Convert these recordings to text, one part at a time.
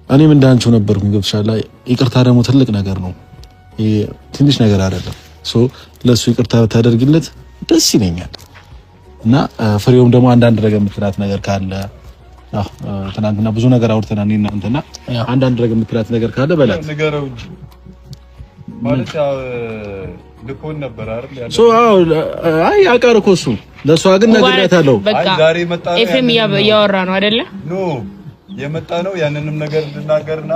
እኔም እንዳንቺው ነበርኩኝ ገብቶሻል። ይቅርታ ደግሞ ትልቅ ነገር ነው፣ ትንሽ ነገር አይደለም። ለሱ ይቅርታ ታደርግለት ደስ ይለኛል። እና ፍሬውም ደግሞ አንዳንድ ነገር የምትላት ነገር ካለ ትናንትና ብዙ ነገር አውርተናል እኔና አንተና አንዳንድ ነገር የምትላት ነገር ካለ በላት ነገረው እንጂ ማለት ያው ልኮን ነበር አይደል? አይ አቃር እኮ እሱ ለሷ ግን ነግሬያታለሁ። አይ ዛሬ መጣ ነው ኤፍኤም ያወራ ነው አይደለ? ኖ የመጣ ነው ያንንም ነገር እንድናገርና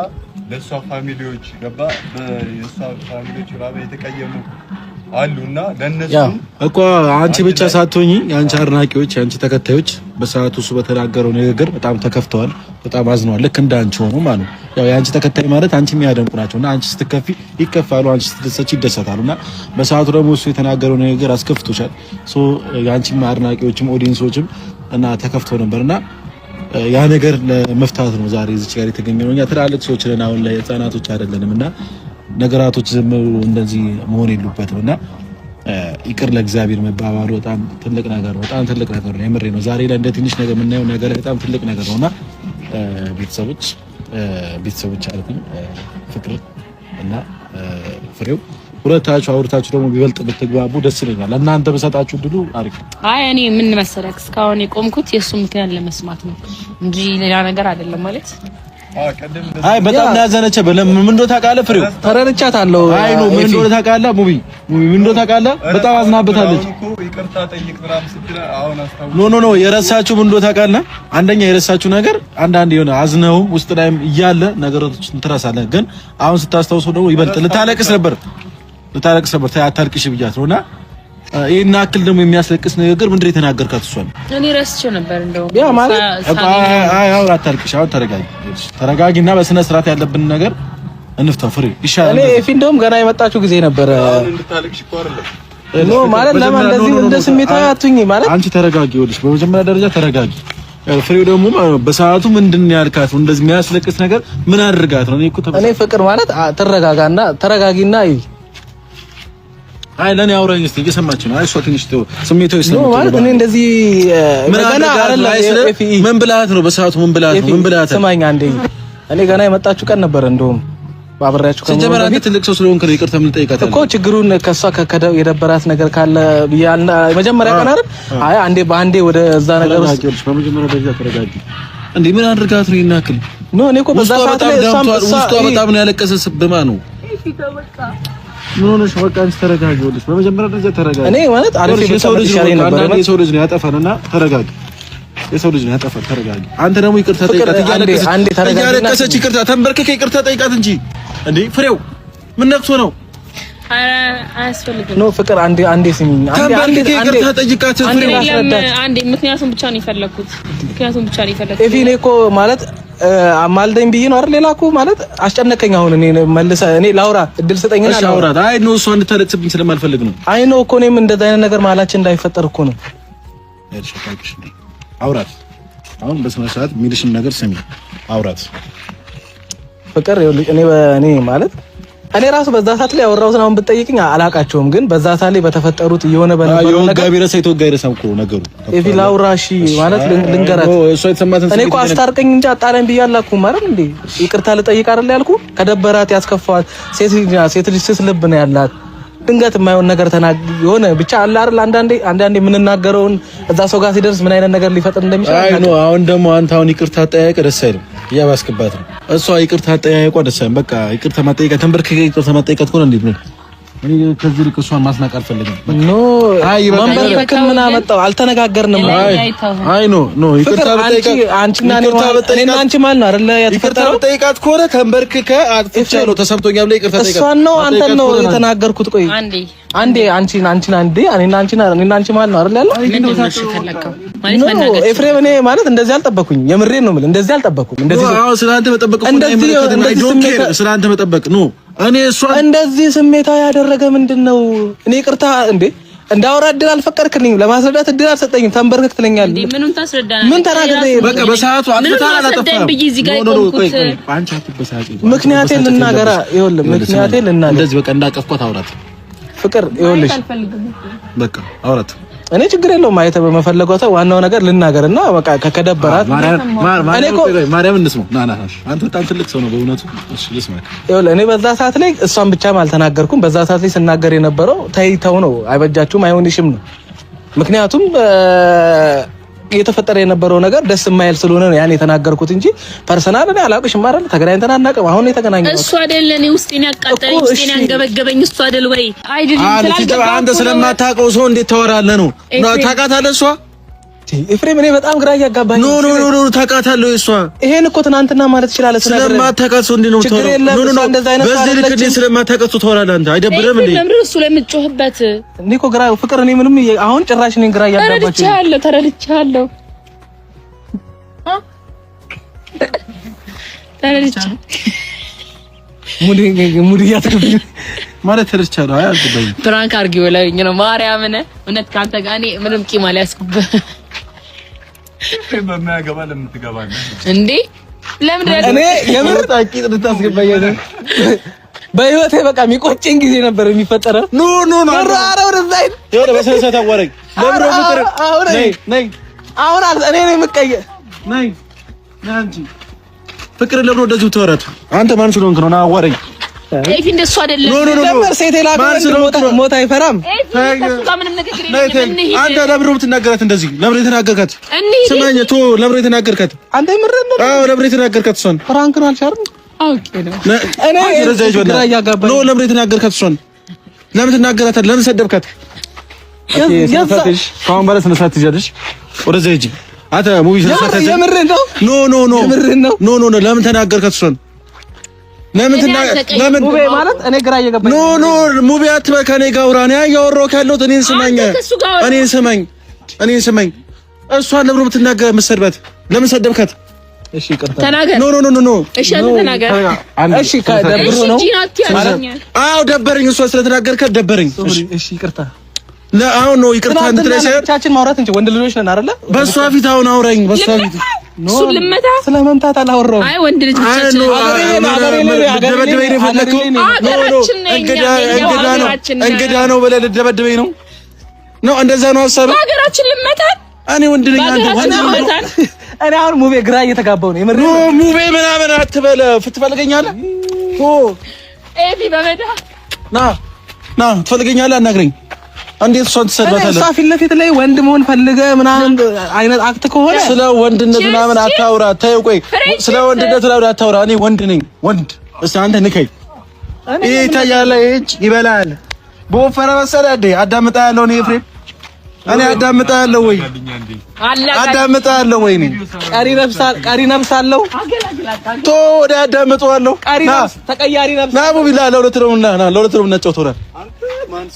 ለሷ ፋሚሊዎች ገባ በየሷ ፋሚሊዎች ራበ የተቀየሙ አሉና ለነሱ እኮ አንቺ ብቻ ሳትሆኚ የአንቺ አድናቂዎች የአንቺ ተከታዮች በሰዓቱ እሱ በተናገረው ንግግር በጣም ተከፍተዋል፣ በጣም አዝነዋል። ልክ እንዳንቺ ሆኖ ማለት ነው። ያው የአንቺ ተከታይ ማለት አንቺ የሚያደንቁ ናቸውና አንቺ ስትከፊ ይከፋሉ፣ አንቺ ስትደሰች ይደሰታሉና በሰዓቱ ደግሞ እሱ የተናገረው ንግግር አስከፍቶሻል። የአንቺም አድናቂዎችም ኦዲየንሶችም እና ተከፍተው ነበርና ያ ነገር ለመፍታት ነው ዛሬ እዚህ ጋር የተገኘነው። እኛ ትላልቅ ሰዎች ነን፣ አሁን ላይ ህፃናቶች አይደለንምና ነገራቶች ዝም ብሎ እንደዚህ መሆን የሉበትምና ይቅር ለእግዚአብሔር መባባሉ በጣም ትልቅ ነገር ነው። በጣም ትልቅ ነገር ነው። የምሬ ነው። ዛሬ ላይ እንደ ትንሽ ነገር የምናየው ነገር በጣም ትልቅ ነገር ነውና ቤተሰቦች አልኩኝ ፍቅር እና ፍሬው ሁለታችሁ አውርታችሁ ደግሞ ቢበልጥ ብትግባቡ ደስ ይለኛል። እናንተ በሰጣችሁ ድሉ አሪፍ። አይ እኔ ምን መሰለህ እስካሁን የቆምኩት የሱ ምክንያት ለመስማት ነው እንጂ ሌላ ነገር አይደለም ማለት አይ በጣም ያዘነች በለም ምን እንደው ታውቃለህ ፍሬው ተረድቻታለሁ። አይ ነው ምን እንደው ታውቃለህ ሙቢ ምን እንደው ታውቃለህ በጣም አዝናበታለች። ይቅርታ ጠይቅ ምናምን ስትል አሁን አስታውስ ኖ የረሳችሁ ምን እንደው ታውቃለህ አንደኛ የረሳችሁ ነገር አንዳንድ የሆነ አዝነው ውስጥ ላይም እያለ ነገሮችን ትረሳለህ። ግን አሁን ስታስታውሰው ደግሞ ይበልጥ ልታለቅስ ነበር አታልቅሽ ብያት ነውና ይሄን አክል ደግሞ የሚያስለቅስ ንግግር ምንድነው የተናገርካት? እሷን እኔ ረስቼው ነበር እንደው ያ ማለት አይ አታልቅሽ። አሁን ተረጋጊና በስነ ስርዓት ያለብን ነገር እንፍታው ፍሬ ይሻላል። እኔ ኤፊ እንደውም ገና የመጣችሁ ጊዜ ነበር እንድታለቅሽ እኮ አይደለም ኖ ማለት ለምን እንደዚህ እንደ ስሜታዊ አትሁኚ ማለት አንቺ ተረጋጊ። ይኸውልሽ በመጀመሪያ ደረጃ ተረጋጊ። ፍሬው ደግሞ በሰዓቱ ምንድነው ያልካት? እንደዚህ የሚያስለቅስ ነገር ምን አድርጋት ነው? እኔ ፍቅር ማለት ተረጋጊና አይ ለኔ አውራኝ እስቲ እየሰማች ነው። አይ እሷ ትንሽ ስሜታዊ ስለምትሆን ማለት እኔ እንደዚህ ገና ምን ብላት ነው በሰዓቱ ምን ብላት ስማኝ አንዴ እኔ ገና የመጣችሁ ቀን ነበር እንደውም ባብራችሁ ከጀመረ አንተ ትልቅ ሰው ስለሆንክ ነው ይቅርታ ምን ጠይቃታለህ እኮ ችግሩን ከሷ የደበራት ነገር ካለ ያልና መጀመሪያ ቀን አይደል? አይ አንዴ በአንዴ ወደ እዛ ነገር ውስጥ በመጀመሪያ ደረጃ ተረጋጊ። እንዴ ምን አድርጋት ነው ይናክል? ኖ እኔ እኮ በዛ ሰዓት ላይ ውስጧ በጣም ነው ያለቀሰብማ ነው ምን ሆነሽ? በቃ አንቺ ተረጋጊ። ወልሽ በመጀመሪያ ደረጃ ተረጋጊ። እኔ ማለት አሪፍ የሰው ልጅ ነው የሰው ልጅ ነው ያጠፋልና ተረጋጊ። የሰው ልጅ ነው ያጠፋ ተረጋጊ። አንተ ደግሞ ይቅርታ ጠይቃት እያለቀሰች ይቅርታ ተንበርከከ ይቅርታ ጠይቃት እንጂ እንዴ ፍሬው ምን ነክቶ ነው? ኧረ አያስፈልግም። ኖ ፍቅር አንዴ ስሚኝ አንዴ ይቅርታ ጠይቃት ፍሬው አንዴ ምክንያቱም ብቻ ነው የፈለኩት ኤፊ እኔ እኮ ማለት አማልደኝ ብዬ ነው አይደል? ሌላ እኮ ማለት አስጨነቀኝ። አሁን እኔ ላውራ እድል ስጠኝና ላውራ። አይ ኖ እሷ እንድታለቅስብኝ ስለማልፈልግ ነው። አይ ኖ እኮ እኔም እንደዛ አይነት ነገር መሀላችን እንዳይፈጠር እኮ ነው። አውራት አሁን በስነ ስርዓት የሚልሽን ነገር ስሚ። አውራት ፍቅር እኔ ማለት እኔ ራሱ በዛ ሰዓት ላይ ያወራሁትን አሁን ብትጠይቅኝ አላቃቸውም። ግን በዛ ሰዓት ላይ በተፈጠሩት የሆነ በነበረው ነገር ጋቢረሰ ይተወጋይረሰም እኮ ነገሩ ኤፊ ላውራሺ ማለት ልንገራት እኔ እኮ አስታርቀኝ እንጂ አጣላኝ ብያለሁ ማለት እንዴ ይቅርታ ልጠይቅ አይደል ያልኩ። ከደበራት ያስከፋት ሴት ልጅ ስስ ልብ ነው ያላት። ድንገት የማይሆን ነገር የሆነ ብቻ አለ አይደል አንዳንዴ የምንናገረውን እዛ ሰው ጋር ሲደርስ ምን አይነት ነገር ሊፈጥር እንደሚችል አይ ነው። አሁን ደግሞ አንተ አሁን ይቅርታ ጠያየቅ ደስ አይልም እያባስክባት ነው። እሷ ይቅርታ ጠያየቋ ደስ አይልም። በቃ ይቅርታ ማጠይቀት ተንበርከከ ይቅርታ ማጠይቀት ኮን እንዴት ነው? እኔ ከዚህ ልክ እሷን ማስናቅ አልፈልግም። ኖ አይ መንበርከክ ምን አመጣው? አልተነጋገርንም። አይ ኖ ይቅርታ በጠይቃት አንቺና እኔና አንቺ ማለት ነው አይደለ? ይቅርታ በጠይቃት ኮረ ተንበርከከ አጥፍቻለሁ ተሰምቶኛል ብለ ይቅርታ ጠይቃት። እሷን ነው አንተን ነው የተናገርኩት። ቆይ አንዴ አንቺና እኔና አንቺ ማለት ነው አይደለ? ማለት ኤፍሬም እኔ ማለት እንደዚህ አልጠበኩኝ። የምሬን ነው የምልህ እንደዚህ አልጠበኩኝ። እንደዚህ አዎ ስላንተ መጠበቅ እኮ ነው። አይ ዶንት ኬር ስላንተ መጠበቅ ነው። እኔ እሷ እንደዚህ ስሜታ ያደረገ ምንድነው? እኔ ይቅርታ እንዴ እንዳወራ እድል አልፈቀድክልኝ፣ ለማስረዳት እድል አልሰጠኝም። ተንበርከክ ትለኛለህ። ምኑን ታስረዳና? ምን ተናግሬ በቃ በሰዓቱ አጥፍተሃል አላጠፋህም? አንቺ አትበሳጪ። ምክንያቴን ልናገራ። ይኸውልህ ምክንያቴን ልናገራ። እንደዚህ በቃ እንዳቀፍኳት አውራት ፍቅር። ይኸውልሽ በቃ አውራት እኔ ችግር የለውም ማየት በመፈለጓታ ዋናው ነገር ልናገርና በቃ ከከደበራት እኔ እኮ ማርያም እንስማ ና አንተ በጣም ትልቅ ሰው ነው በእውነቱ። እሺ ልስማ። ይኸውልህ እኔ በዛ ሰዓት ላይ እሷን ብቻም አልተናገርኩም። በዛ ሰዓት ላይ ስናገር የነበረው ተይተው ነው አይበጃችሁም አይሆንሽም ነው። ምክንያቱም የተፈጠረ የነበረው ነገር ደስ የማይል ስለሆነ ነው ያን የተናገርኩት እንጂ ፐርሰናል እኔ አላውቅሽም አይደል? ተገናኝተን አናውቅም። አሁን የተገናኘው እሱ አይደል? እኔ ውስጤን ያቃጠለኝ ውስጤን ያንገበገበኝ እሱ አይደል ወይ? አይደለም አንተ ስለማታውቀው ሰው እንዴት ታወራለህ ነው? ታውቃታለህ እሷ ኤፍሬም እኔ በጣም ግራ እያጋባኝ ነው። ኖ ታውቃታለህ እሷ ይሄን እኮ ትናንትና ማለት ይችላል። ስለማታውቃት ሰው እንዴት ነው ታወራለህ? በዚህ ልክ እንዴት ስለማታውቃት ሰው ታወራለህ አንተ? አይደብርም እንዴ? ለምን እሱ ለምትጮህበት እኔ እኮ ግራ ፍቅር እኔ ምንም አሁን ጭራሽ እኔን ግራ እያጋባች ተረድቻለሁ። ሙድ ያትከብኝ ማለት ተረድቻለሁ። አይ አልገባኝም። ፕራንክ አድርጊው ለኝ ነው ማርያምን። እውነት ካንተ ጋር እኔ ምንም ቂም አልያዝኩብህ በማያገባ ለምን ትገባለህ እንዴ? ለምን እኔ የምር ታቂጥ ልታስገባኝ አይደል? በህይወቴ በቃ የሚቆጨኝ ጊዜ ነበር የሚፈጠረው። ኖ ኧረ ወደዛ ይኸውልህ በሰለሰ ታወራኝ ለምን ነው ፍቅር ነይ አሁን እኔ ነኝ የምቀየር ነይ አንቺ ፍቅር ለምን ወደዚህ ተወራት? አንተ ማን ስለሆንክ ነው? ና አዋረኝ። ኤፊ እንደሱ አይደለም። ነበር ሴት ላከ ሞት አይፈራም። አንተ ለምን ብትናገራት እንደዚህ? ለምን የተናገርካት? ስማኝ ቶ ለምን የተናገርካት? አንተ ምረን ነው? አዎ ለምን የተናገርካት? እሷን ፍራንክ ነው አልሻርም? ኦኬ ነው። እኔ ግራ እያጋባኝ ነው። ለምን የተናገርካት? እሷን ለምን ትናገራታለህ? ለምን ሰደብካት? ካሁን በኋላ ስነ ስርዓት ትይዣለሽ። ወደዛ ሂጂ አንተ ሙቪ ስለሰተተ የምርህን ነው? ኖ ለምን ተናገርካት? እሷን ለምን ሙቪ ማለት እኔ ግራ እየገባኝ ኖ ሙቪ አትበል። ከኔ ጋር አውራ። እኔ ያወራሁት ያለሁት እኔን ስማኝ። እሷን ለምን ብትናገር መሰድበት? ለምን ሰደብካት? እሺ ይቅርታ ተናገር። ኖ እሺ ተናገር። እሺ ከደብሮ ነው ማለት አዎ ደበረኝ። እሷ ስለተናገርካት ደበረኝ። እሺ ይቅርታ አሁን ነው ይቅርታ እንድትለኝ ብቻችን ማውራት እንጂ ወንድ ልጆች ነን አይደለ? በሷ ፊት አሁን አውራኝ። በሷ ፊት እሱ ልመታ ስለመምታት አላወራሁም። አይ ወንድ ልጅ ብቻችን እንግዳ ነው ብለህ ልደበድበኝ ነው? እንደዛ ነው ሀሳብ? ሀገራችን ልመታ እኔ ወንድ ነኝ። እኔ አሁን ሙቤ ግራ እየተጋባው ነው። የምር ሙቤ ምናምን አትበለ ትፈልገኛለህ? ኤቢ በመዳ ና ትፈልገኛለህ? አናግረኝ። እንዴት እሷን ትሰድባታለህ? እሷ ፊት ለፊት ላይ ወንድ መሆን ፈልገ ምናምን አይነት አክት ከሆነ ስለ ወንድነት ምናምን አታውራ። ተይው ቆይ ስለ ወንድነት ምናምን አታውራ። እኔ ወንድ ነኝ ወንድ። እስቲ አንተ ንከኝ። ይሄ ይታያል፣ እጅ ይበላል። በወፈረ መሰለህ እንዴ? አዳምጣለሁ እኔ ኤፍሬም፣ እኔ አዳምጣለሁ ወይ አዳምጣለሁ ወይ? እኔ ቀሪ ነፍስ አለው ቶ ወደ አዳምጣለሁ። ቀሪ ነፍስ ተቀያሪ ነፍስ ና ቡቢላ ለሁለት ነው እና ለሁለት ነው እናጫውተውናል። ማን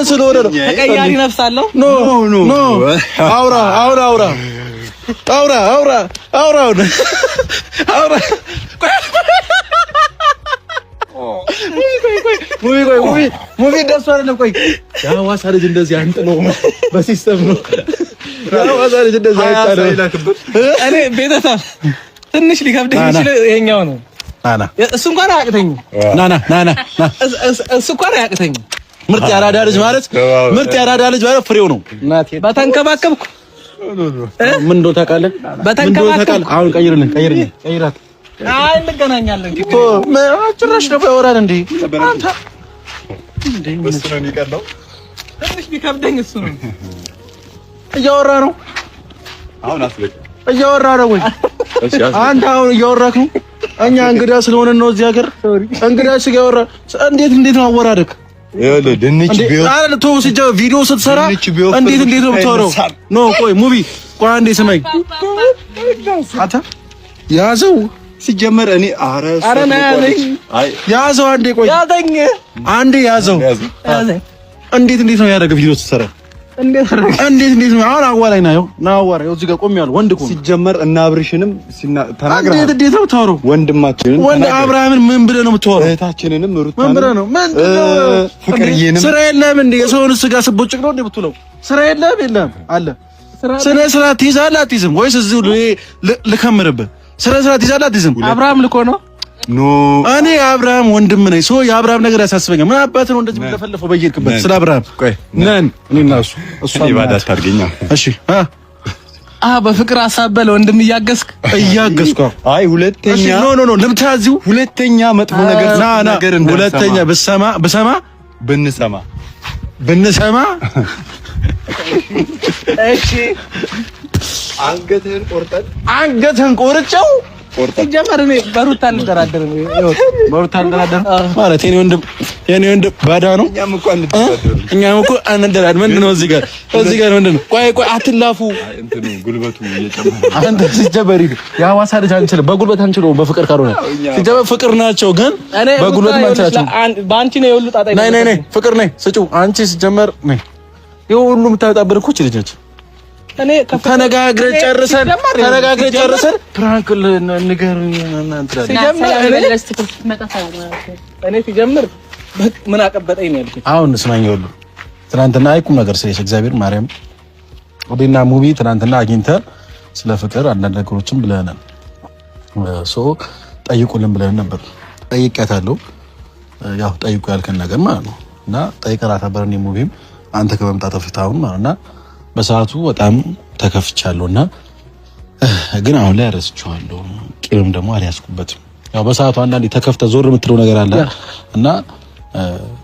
ስለሆነ ነው? ተቀያሪ ነፍስ አለው። ኖ አውራ ሙቪ ደስ አይደለም። ቆይ የሐዋሳ ልጅ እንደዚህ አንጥሎ በሲስተም ነው። የሐዋሳ ልጅ እንደዚህ አይጣለው። እኔ ቤተሰብ ትንሽ ሊከብደኝ ይችላል። ይሄኛው ነው እሱ እንኳን አያቅተኝም። እሱ እንኳን አያቅተኝም። ምርጥ ያራዳ ልጅ ማለት ፍሬው ነው። በተንከባከብኩ ምን እንደው ታውቃለህ? በተንከባከብኩ አሁን ቀይራት አይ እንገናኛለን። ጭራሽ ደግሞ ያወራል እንዴ? አንተ እንዴ ምን ነው የሚቀርለው? ትንሽ ቢከብደኝ እሱ ነው እያወራ ነው። አሁን አስለቅ እያወራ ነው ወይ? አንተ አሁን እያወራክ ነው። እኛ እንግዳ ስለሆነ ነው እዚህ ሀገር እንግዳ ሲያወራ እንዴት ነው አወራደክ? ይኸውልህ ድንች ቢሆን አረ ተው ሲጀምር ቪዲዮ ስትሰራ እንዴት ነው የምታወራው? ኖ ቆይ ሙቪ ቆይ አንዴ ስማኝ። አታ ያዘው ሲጀመር እኔ አረ ያዘው አንዴ ቆይ አንዴ ያዘው። እንዴት ነው ያደረገው ቪዲዮ ስትሰራ? እንዴት ነው አሁን አዋራኝ ና አዋራኝ እዚህ ጋር ቆሜያለሁ። ወንድ እኮ ሲጀመር እና አብርሽንም ተናግረህ እንዴት ነው የምታወራው? ወንድማችንን ወንድ አብርሃምን ምን ብለህ ነው የምታወራው? እህታችንንም ሩታን ምን ብለህ ነው? ፍቅርዬንም ስራ የለም እንዴ? የሰውን ስጋ ስቦጭቅ ነው እንዴ ብትለው? ስራ የለም አለ። ስነ ስርዓት ትይዛለህ አትይዝም? ወይስ እዚሁ ልከምርብህ? ስነ ስርዓት ትይዛለህ አትይዝም? አብርሃም ልኮ ነው ኖ እኔ አብርሃም ወንድም ነኝ። ሶ የአብርሃም ነገር ያሳስበኛል። ምን አባት ነው እንደዚህ የምትለፈልፈው በየሄድክበት ስለ አብርሃም? ቆይ ነን እኔና እሱ ባዳ ታርገኛ። እሺ በፍቅር አሳበለ ወንድም እያገዝኩ አይ ሁለተኛ ኖ ልምታዚው ሁለተኛ መጥፎ ነገር ነገር ሁለተኛ ብንሰማ እሺ አንገትህን ቆርጨው ሲጀመር እኔ በሩታ እንደራደር ማለት የኔ ወንድም ባዳ ነው። እኛም እኮ አንደራደር። ምንድነው እዚህ ጋር ምንድነው? ቆይ አትላፉ። እንትኑ ጉልበቱ እየጨመረ አንተ ሲጀመር የሐዋሳ ልጅ አንችልም፣ በጉልበት አንችልም። በፍቅር ካልሆነ ሲጀመር ፍቅር ናቸው፣ ግን በጉልበት ማንችላቸው። በአንቺ ነው የሁሉ ጣጣ። ነይ ፍቅር ነይ ስጪው። አንቺ ሲጀመር ነይ የሁሉ የምታወጣብን እኮ ልጅ ነች። እኔ ተነጋግረን ጨርሰን ፕራንክ ንገሩኝ እናንተ ሲጀምር ምን አቀበጠኝ ነው ያልኩት። አሁን ስማኝ፣ ሁሉ ትናንትና አይቁም ነገር ስለሽ እግዚአብሔር ማርያም ወዲና ሙቪ ትናንትና አግኝተን ስለ ፍቅር አንዳንድ ነገሮችን ብለናል። ጠይቁልን ብለን ነበር። ጠይቄያታለሁ። ያው ጠይቁ ያልከን ነገር ማለት ነው እና ጠይቀናት ነበር። እኔ ሙቪም አንተ ከመምጣት በፊት አሁን ማለትና በሰዓቱ በጣም ተከፍቻለሁና ግን አሁን ላይ ረስቼዋለሁ። ቂምም ደግሞ አልያዝኩበትም። ያው በሰዓቱ አንዳንዴ ተከፍተ ዞር የምትለው ነገር አለ እና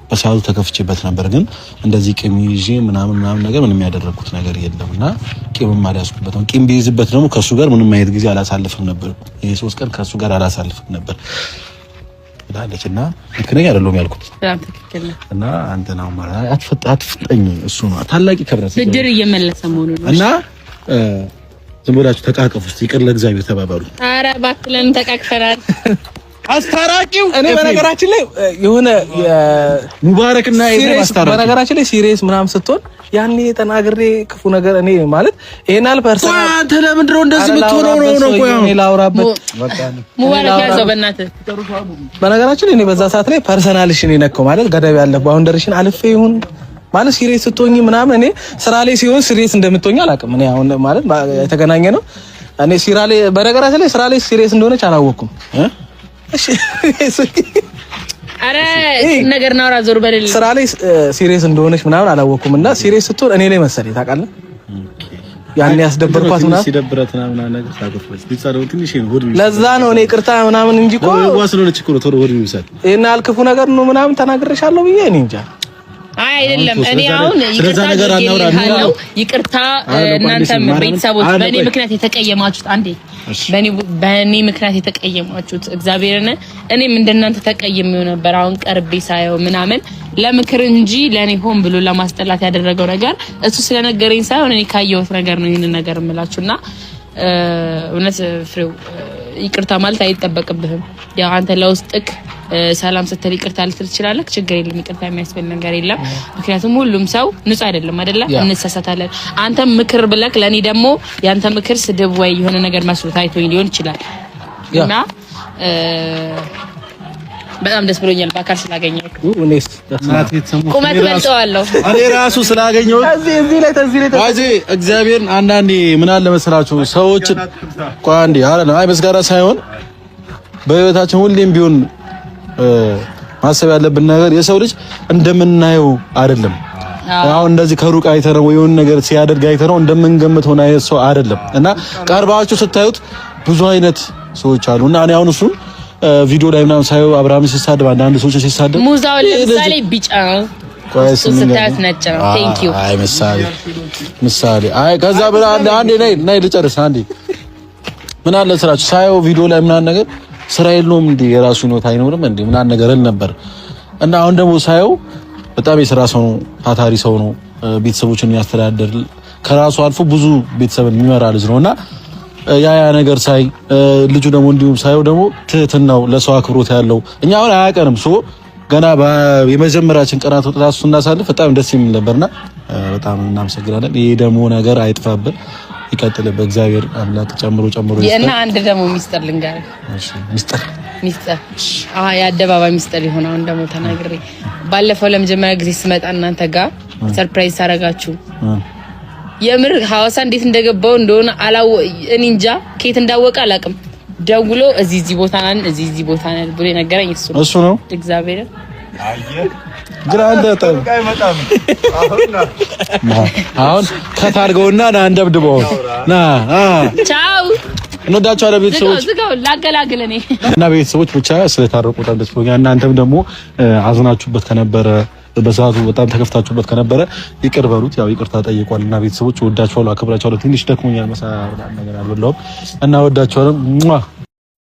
በሰዓቱ ተከፍቼበት ነበር። ግን እንደዚህ ቂም ይዤ ምናምን ነገር ምንም ያደረኩት ነገር የለምና ቂምም አልያዝኩበትም። ቂም ቢይዝበት ደግሞ ከሱ ጋር ምንም አይነት ጊዜ አላሳልፍም ነበር። ይሄ 3 ቀን ከሱ ጋር አላሳልፍም ነበር ላለችና ትክክለኛ አይደለም ያልኩት እና አንተ ነው ማለት አትፍጠኝ። እሱ ነው ታላቂ ክብረት ብድር እየመለሰ መሆኑን እና ዝም ብላችሁ ተቃቀፉ እስቲ ይቅር ለእግዚአብሔር ተባባሉ። ኧረ እባክህ ለምን ተቃቅፈናል? አስታራቂው እኔ በነገራችን ላይ የሆነ ሙባረክና አስታራቂው በነገራችን ላይ ሲሪየስ ምናምን ስትሆን ያኔ ተናግሬ ክፉ ነገር እኔ ማለት ይሄናል ፐርሰናል አንተ ለምንድን ነው እንደዚህ የምትሆነው? ነው ቆይ እኔ ላውራበት ሙባረክ ያዘው በእናትህ። በነገራችን ላይ እኔ በዛ ሰዓት ላይ ፐርሰናልሽን ነከው ማለት ገደብ ያለፈው ባውንደሪሽን አልፌ ይሁን ማለት ሲሪየስ ስትሆኚ ምናምን እኔ ስራ ላይ ሲሆን ሲሪየስ እንደምትሆኚ አላውቅም። እኔ አሁን ማለት የተገናኘ ነው እኔ ስራ ላይ በነገራችን ላይ ስራ ላይ ሲሪየስ እንደሆነች አላወኩም። እሺ አረ ነገር ነው ዞር በልልኝ። ስራ ላይ ሲሪየስ እንደሆነች ምናምን አላወኩም እና ሲሪየስ ስትሆን እኔ ላይ መሰለኝ ታውቃለህ። ያኔ ያስደበርኳት ምናምን ሲደብራት ምናምን ነገር ታቆፈች ቢጻረው ትንሽ ሆድ ለዛ ነው እኔ ቅርታ ምናምን እንጂ እኮ ዋስሎነች እኮ ቶሎ ሆድ ይብሳል። ይሄን አልክፉ ነገር ነው ምናምን ተናግሬሻለሁ ብዬ እኔ እንጃ። አይ አይደለም እኔ አሁን ይቅርታ እናንተም ቤተሰቦች በእኔ ምክንያት የተቀየማችሁት በእኔ ምክንያት የተቀየማችሁት እግዚአብሔርን እኔም እንደናንተ ተቀየምኩ ነበር። አሁን ቀርቤ ሳየው ምናምን ለምክር እንጂ ለኔ ሆን ብሎ ለማስጠላት ያደረገው ነገር እሱ ስለነገረኝ ሳይሆን እኔ ካየሁት ነገር ነው ይሄን ነገር እምላችሁና እውነት ፍሬው ይቅርታ ማለት አይጠበቅብህም። ያው አንተ ለውስጥክ ሰላም ስትል ይቅርታ ልትል ትችላለህ። ችግር የለም፣ ይቅርታ የሚያስፈልግ ነገር የለም። ምክንያቱም ሁሉም ሰው ንጹህ አይደለም አይደለ? እንሰሳታለን። አንተ ምክር ብለክ ለኔ ደግሞ ያንተ ምክር ስድብ ወይ የሆነ ነገር መስሎ ታይቶኝ ሊሆን ይችላል እና በጣም ደስ ብሎኛል በአካል ስላገኘሁት። እኔስ ቁመት በልጠዋለሁ እኔ ራሱ ስላገኘሁት እዚህ ላይ እግዚአብሔርን አንዳንዴ ምን አለ መሰላችሁ ሰዎች ቋንዴ አይ መስጋራ ሳይሆን በህይወታችን ሁሌም ቢሆን ማሰብ ያለብን ነገር የሰው ልጅ እንደምናየው አይደለም። አሁን እንደዚህ ከሩቅ አይተነው የሆነ ነገር ሲያደርግ አይተነው እንደምንገምተው አይነት ሰው አይደለም እና ቀርባችሁ ስታዩት ብዙ አይነት ሰዎች አሉና እኔ አሁን እሱን ቪዲዮ ላይ ምናምን ሳየው አብርሃም ሲሳደብ አንዳንድ ሰዎች ሲሳደብ ሙዛው ለምሳሌ ቢጫ ነው ስታያት ነጭ ነው። ቴንክ ዩ አይ ምሳሌ አይ ከዛ ብላ አንዴ ነይ ልጨርስ። አንዴ ምን አለ ስራችሁ ሳየው ቪዲዮ ላይ ምናምን ነገር ስራ የለውም እንዴ የራሱ ነው አይኖርም እንዴ ምናምን ነገር ነበር እና አሁን ደግሞ ሳየው በጣም የስራ ሰው ነው፣ ታታሪ ሰው ነው፣ ቤተሰቦችን ያስተዳድር ከራሱ አልፎ ብዙ ቤተሰብን የሚመራ ልጅ ነውና ያ ነገር ሳይ ልጁ ደግሞ እንዲሁም ሳየው ደግሞ ትህትናው ለሰው አክብሮት ያለው እኛ አሁን አያቀንም ገና የመጀመሪያችን ቀናት ወጣቱ ስናሳልፍ በጣም ደስ የሚል ነበርና በጣም እናመሰግናለን። ይሄ ደግሞ ነገር አይጥፋብን ይቀጥልበት እግዚአብሔር አምላክ ጨምሮ እና አንድ ደግሞ ሚስጥር ልንገርህ። እሺ ሚስጥር የአደባባይ ሚስጥር ይሆን አሁን ደግሞ ተናግሬ ባለፈው ለመጀመሪያ ጊዜ ስመጣ እናንተ ጋር ሰርፕራይዝ አደረጋችሁ። የምር ሐዋሳ እንዴት እንደገባው እንደሆነ እኔ እንጃ ከየት እንዳወቀ አላውቅም። ደውሎ እዚህ ቦታ ነን እዚህ ቦታ ነን ብሎ ነገረኝ። እሱ ነው እግዚአብሔር ግራ እንደጣም አሁን ከታርገውና ና እንደብድበው ና ቻው እንወዳቸዋለን ቤተሰቦች ዝጋው ላገላግለኔ እና ቤተሰቦች ብቻ ስለታረቁ በጣም ደስ ብሎኛል። እናንተም ደግሞ አዝናችሁበት ከነበረ በሰዓቱ በጣም ተከፍታችሁበት ከነበረ ይቅር በሉት። ያው ይቅርታ ጠይቋል እና ቤተሰቦች ወዳችኋለሁ፣ አክብራችኋለሁ። ትንሽ ደክሞኛል መሳራ ነገር አልበላሁም እና ወዳችኋለሁ።